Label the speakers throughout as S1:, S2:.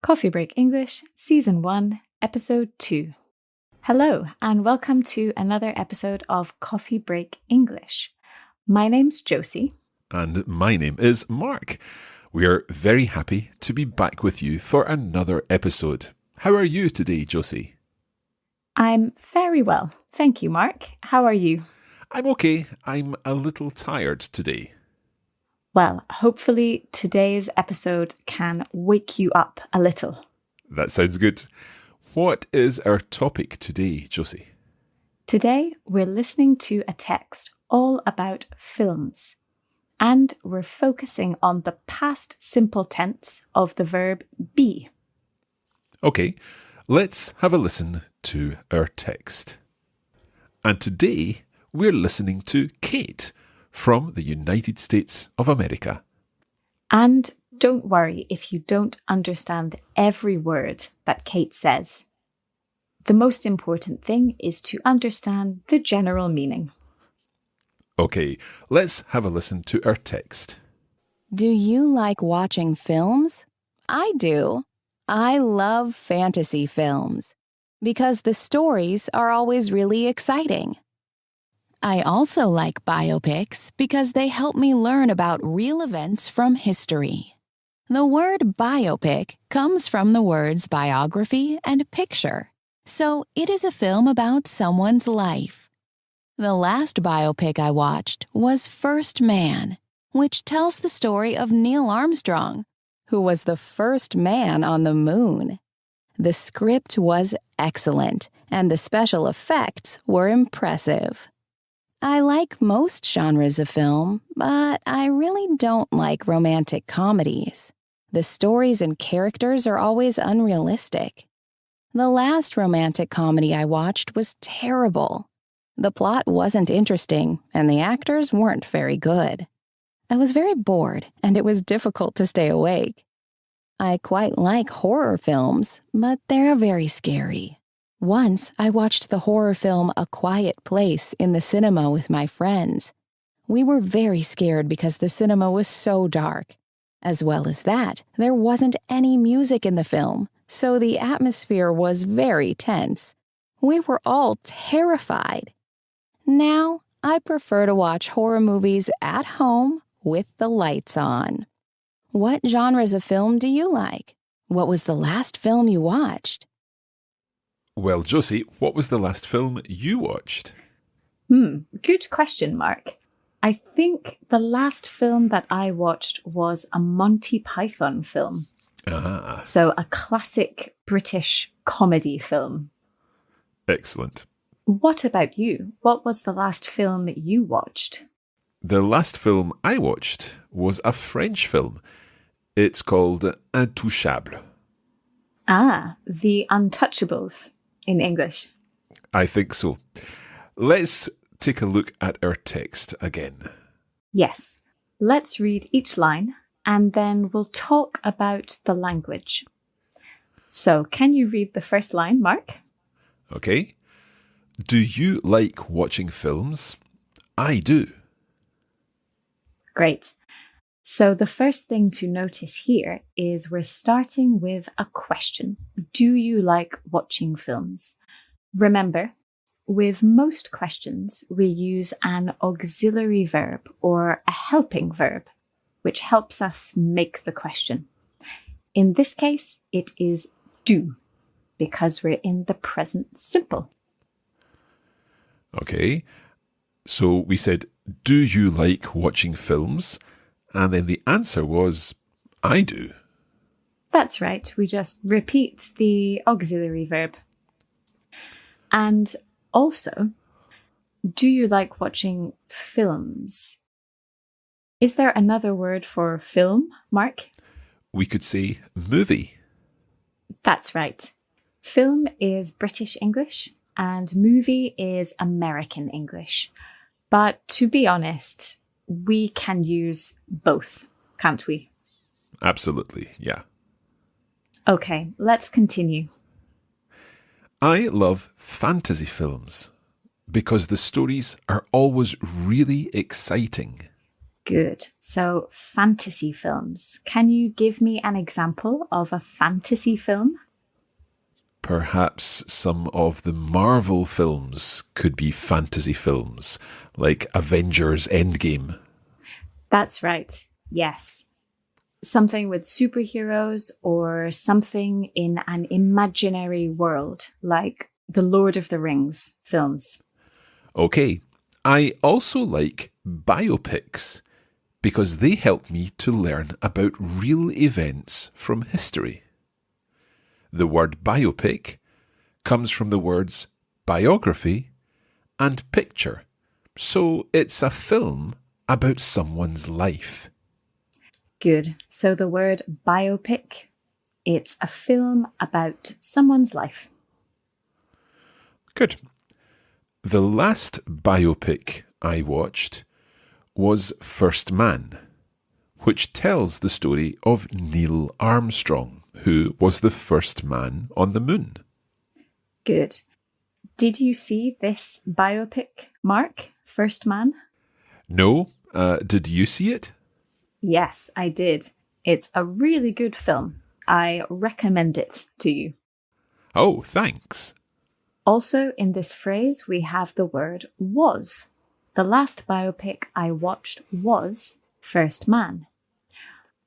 S1: Coffee Break English, Season 1, Episode 2. Hello, and welcome to another episode of Coffee Break English. My name's Josie.
S2: And my name is Mark. We are very happy to be back with you for another episode. How are you today, Josie?
S1: I'm very well. Thank you, Mark. How are you?
S2: I'm okay. I'm a little tired today.
S1: Well, hopefully today's episode can wake you up a little.
S2: That sounds good. What is our topic today, Josie?
S1: Today, we're listening to a text all about films. And we're focusing on the past simple tense of the verb be.
S2: Okay, let's have a listen to our text. And today, we're listening to Kate from the United States of America.
S1: And don't worry if you don't understand every word that Kate says. The most important thing is to understand the general meaning.
S2: Okay, let's have a listen to our text.
S3: Do you like watching films? I do. I love fantasy films because the stories are always really exciting. I also like biopics because they help me learn about real events from history. The word biopic comes from the words biography and picture, so it is a film about someone's life. The last biopic I watched was First Man, which tells the story of Neil Armstrong, who was the first man on the moon. The script was excellent, and the special effects were impressive. I like most genres of film, but I really don't like romantic comedies. The stories and characters are always unrealistic. The last romantic comedy I watched was terrible. The plot wasn't interesting, and the actors weren't very good. I was very bored, and it was difficult to stay awake. I quite like horror films, but they're very scary. Once, I watched the horror film A Quiet Place in the cinema with my friends. We were very scared because the cinema was so dark. As well as that, there wasn't any music in the film, so the atmosphere was very tense. We were all terrified. Now, I prefer to watch horror movies at home with the lights on. What genres of film do you like? What was the last film you watched?
S2: Well, Josie, what was the last film you watched?
S1: Good question, Mark. I think the last film that I watched was a Monty Python film.
S2: Ah.
S1: So a classic British comedy film.
S2: Excellent.
S1: What about you? What was the last film you watched?
S2: The last film I watched was a French film. It's called Intouchable.
S1: Ah, The Untouchables in English.
S2: I think so. Let's take a look at our text again.
S1: Yes. Let's read each line and then we'll talk about the language. So, can you read the first line, Mark?
S2: Okay. Do you like watching films? I do.
S1: Great. So the first thing to notice here is we're starting with a question. Do you like watching films? Remember, with most questions, we use an auxiliary verb or a helping verb, which helps us make the question. In this case, it is do, because we're in the present simple.
S2: Okay. So we said, do you like watching films? And then the answer was, I do.
S1: That's right. We just repeat the auxiliary verb. And also, do you like watching films? Is there another word for film, Mark?
S2: We could say movie.
S1: That's right. Film is British English and movie is American English. But to be honest, we can use both, can't we?
S2: Absolutely, yeah.
S1: Okay, let's continue.
S2: I love fantasy films because the stories are always really exciting.
S1: Good. So, fantasy films. Can you give me an example of a fantasy film?
S2: Perhaps some of the Marvel films could be fantasy films, like Avengers Endgame.
S1: That's right. Yes. Something with superheroes or something in an imaginary world, like the Lord of the Rings films.
S2: Okay, I also like biopics because they help me to learn about real events from history. The word biopic comes from the words biography and picture, so it's a film about someone's life.
S1: Good. So the word biopic, it's a film about someone's life.
S2: Good. The last biopic I watched was First Man, which tells the story of Neil Armstrong, who was the first man on the moon.
S1: Good. Did you see this biopic, Mark? First Man?
S2: No, did you see it?
S1: Yes, I did. It's a really good film. I recommend it to you.
S2: Oh, thanks.
S1: Also, in this phrase, we have the word was. The last biopic I watched was First Man.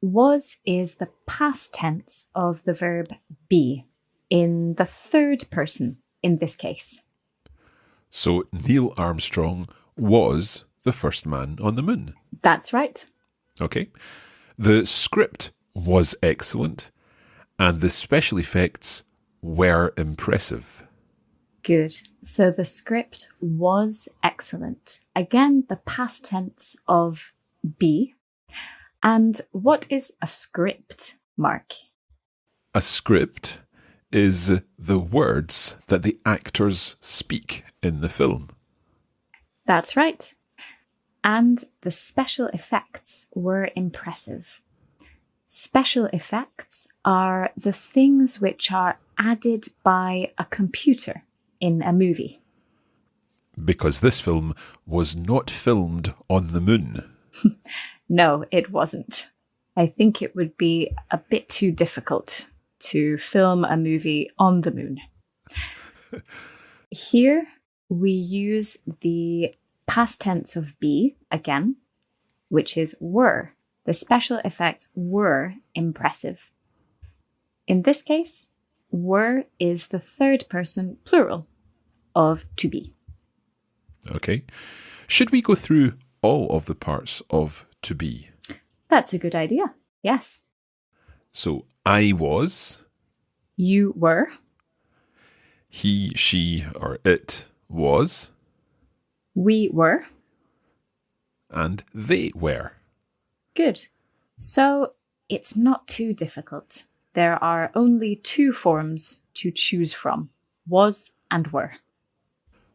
S1: Was is the past tense of the verb be, in the third person in this case.
S2: So Neil Armstrong was the first man on the moon.
S1: That's right.
S2: Okay. The script was excellent and the special effects were impressive.
S1: Good. So the script was excellent. Again, the past tense of be. And what is a script, Mark?
S2: A script is the words that the actors speak in the film.
S1: That's right. And the special effects were impressive. Special effects are the things which are added by a computer in a movie.
S2: Because this film was not filmed on the moon.
S1: No, it wasn't. I think it would be a bit too difficult to film a movie on the moon. Here we use the past tense of be again, which is were. The special effects were impressive. In this case, were is the third person plural of to be.
S2: Okay. Should we go through all of the parts of to be?
S1: That's a good idea. Yes.
S2: So I was.
S1: You were.
S2: He, she, or it was.
S1: We were.
S2: And they were.
S1: Good. So it's not too difficult. There are only two forms to choose from, was and were.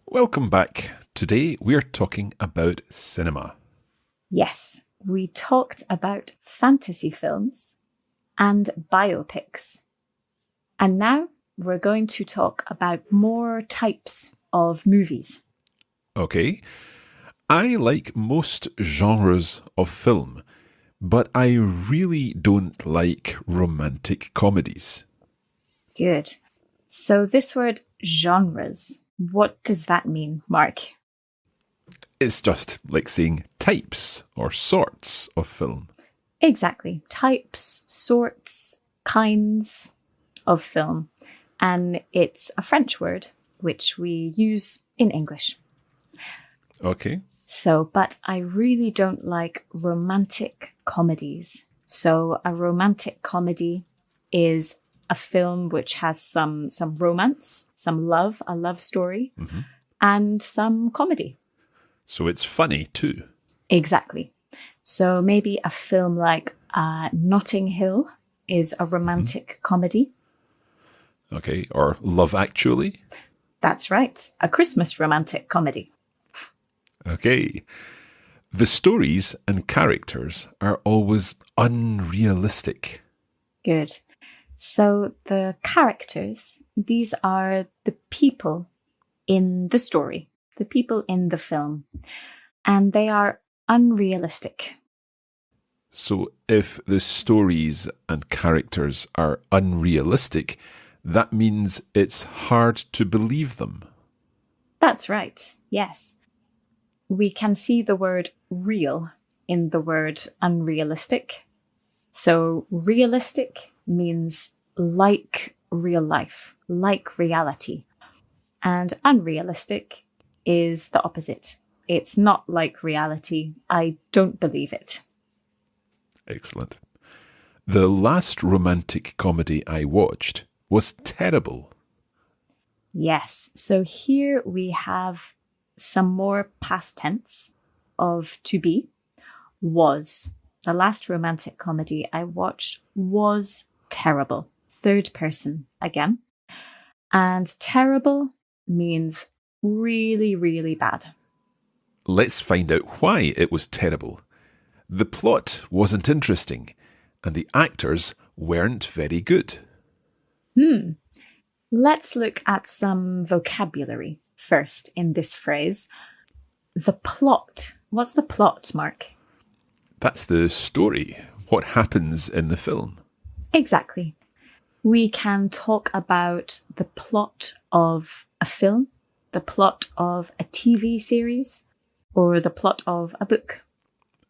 S2: Welcome back. Today we're talking about cinema.
S1: Yes, we talked about fantasy films and biopics. And now we're going to talk about more types of movies.
S2: Okay. I like most genres of film, but I really don't like romantic comedies.
S1: Good. So this word genres, what does that mean, Mark?
S2: It's just like saying types or sorts of film.
S1: Exactly. Types, sorts, kinds of film. And it's a French word, which we use in English.
S2: Okay.
S1: So, but I really don't like romantic comedies. So a romantic comedy is a film which has some romance, some love, a love story, and some comedy.
S2: So it's funny too.
S1: Exactly. So maybe a film like Notting Hill is a romantic comedy.
S2: Okay. Or Love Actually.
S1: That's right. A Christmas romantic comedy.
S2: Okay. The stories and characters are always unrealistic.
S1: Good. So the characters, these are the people in the story, the people in the film, and they are unrealistic.
S2: So if the stories and characters are unrealistic, that means it's hard to believe them.
S1: That's right, yes. We can see the word real in the word unrealistic. So realistic means like real life, like reality. And unrealistic is the opposite. It's not like reality. I don't believe it.
S2: Excellent. The last romantic comedy I watched was terrible.
S1: Yes, so here we have some more past tense of to be. Was. The last romantic comedy I watched was terrible. Third person again. And terrible means really, really bad.
S2: Let's find out why it was terrible. The plot wasn't interesting, and the actors weren't very good.
S1: Let's look at some vocabulary first in this phrase. The plot. What's the plot, Mark?
S2: That's the story, what happens in the film.
S1: Exactly. We can talk about the plot of a film, the plot of a TV series, or the plot of a book.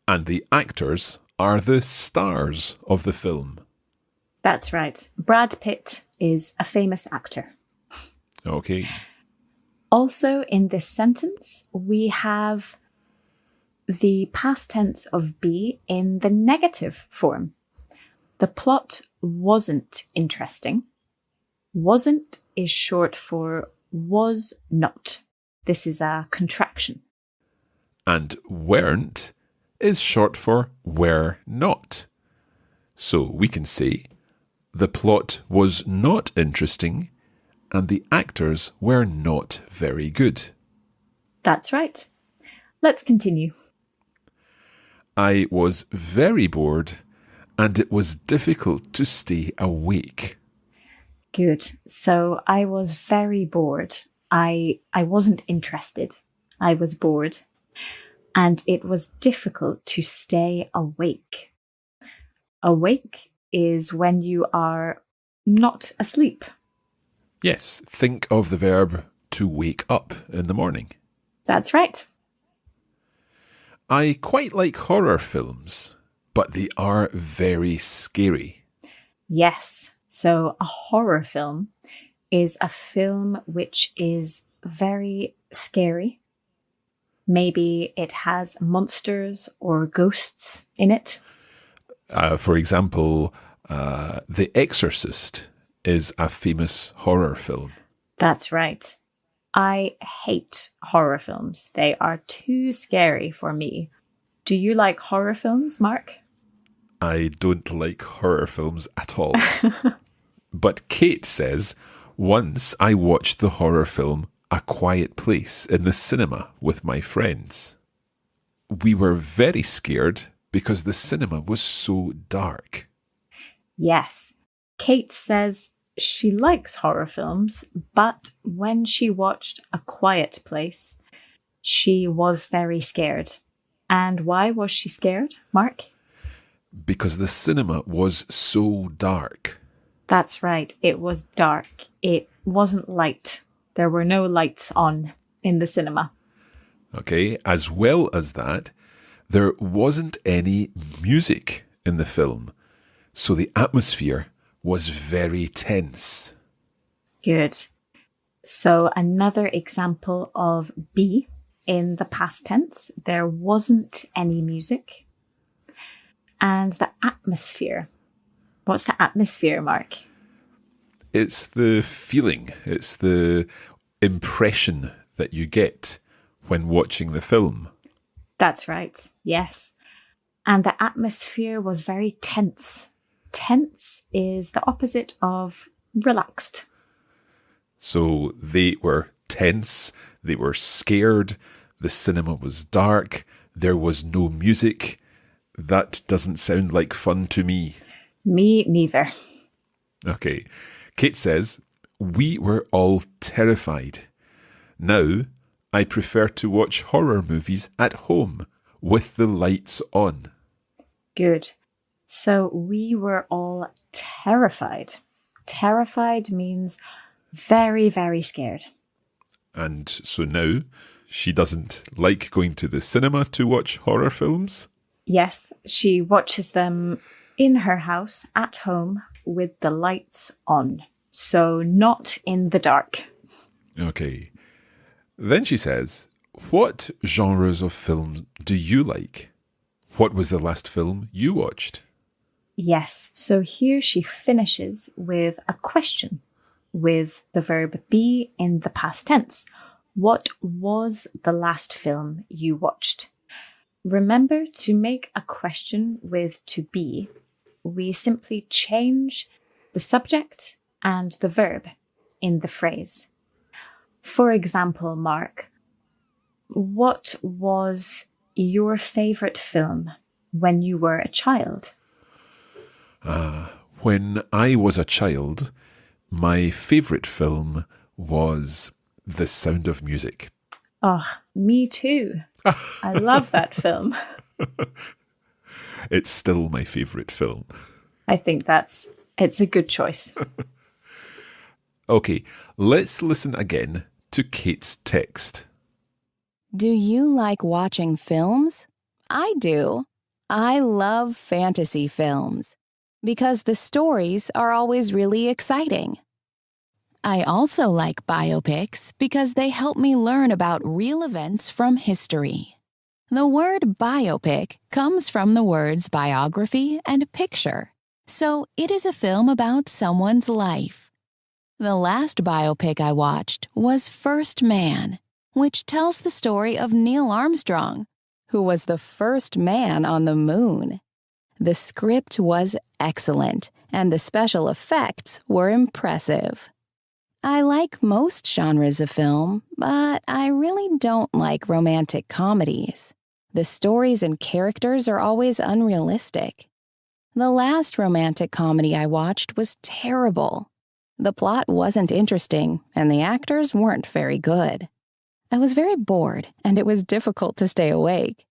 S2: And the actors are the stars of the film.
S1: That's right. Brad Pitt is a famous actor.
S2: Okay.
S1: Also, in this sentence, we have the past tense of be in the negative form. The plot wasn't interesting. Wasn't is short for was not. This is a contraction.
S2: And weren't is short for were not. So we can say, the plot was not interesting and the actors were not very good.
S1: That's right. Let's continue.
S2: I was very bored and it was difficult to stay awake.
S1: Good. So I was very bored. I wasn't interested. I was bored. And it was difficult to stay awake. Awake is when you are not asleep.
S2: Yes, think of the verb to wake up in the morning.
S1: That's right.
S2: I quite like horror films, but they are very scary.
S1: Yes. So a horror film is a film which is very scary. Maybe it has monsters or ghosts in it.
S2: For example, The Exorcist is a famous horror film.
S1: That's right. I hate horror films. They are too scary for me. Do you like horror films, Mark?
S2: I don't like horror films at all. But Kate says, once I watched the horror film A Quiet Place in the cinema with my friends. We were very scared because the cinema was so dark.
S1: Yes. Kate says she likes horror films, but when she watched A Quiet Place, she was very scared. And why was she scared, Mark?
S2: Because the cinema was so dark.
S1: That's right. It was dark. It wasn't light. There were no lights on in the cinema.
S2: Okay, as well as that, there wasn't any music in the film, so the atmosphere was very tense.
S1: Good. So another example of be in the past tense. There wasn't any music. And the atmosphere. What's the atmosphere, Mark?
S2: It's the feeling, it's the impression that you get when watching the film.
S1: That's right, yes. And the atmosphere was very tense. Tense is the opposite of relaxed.
S2: So they were tense, they were scared, the cinema was dark, there was no music. That doesn't sound like fun to me.
S1: Me neither.
S2: Okay. Kate says, we were all terrified. Now, I prefer to watch horror movies at home with the lights on.
S1: Good. So we were all terrified. Terrified means very, very scared.
S2: And so now she doesn't like going to the cinema to watch horror films?
S1: Yes, she watches them in her house at home with the lights on. So not in the dark.
S2: Okay. Then she says, what genres of film do you like? What was the last film you watched?
S1: Yes, so here she finishes with a question with the verb be in the past tense. What was the last film you watched? Remember, to make a question with to be, we simply change the subject and the verb in the phrase. For example, Mark, what was your favourite film when you were a child?
S2: When I was a child, my favourite film was The Sound of Music.
S1: Oh, me too. I love that film.
S2: It's still my favourite film.
S1: I think it's a good choice.
S2: Okay, let's listen again to Kate's text.
S3: Do you like watching films? I do. I love fantasy films because the stories are always really exciting. I also like biopics because they help me learn about real events from history. The word biopic comes from the words biography and picture, so it is a film about someone's life. The last biopic I watched was First Man, which tells the story of Neil Armstrong, who was the first man on the moon. The script was excellent, and the special effects were impressive. I like most genres of film, but I really don't like romantic comedies. The stories and characters are always unrealistic. The last romantic comedy I watched was terrible. The plot wasn't interesting, and the actors weren't very good. I was very bored, and it was difficult to stay awake.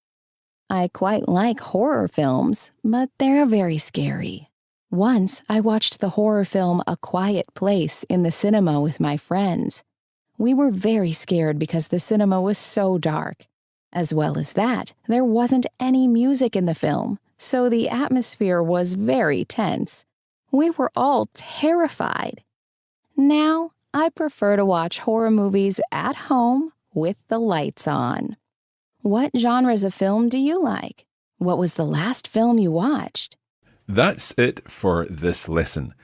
S3: I quite like horror films, but they're very scary. Once, I watched the horror film A Quiet Place in the cinema with my friends. We were very scared because the cinema was so dark. As well as that, there wasn't any music in the film, so the atmosphere was very tense. We were all terrified. Now, I prefer to watch horror movies at home with the lights on. What genres of film do you like? What was the last film you watched?
S2: That's it for this lesson.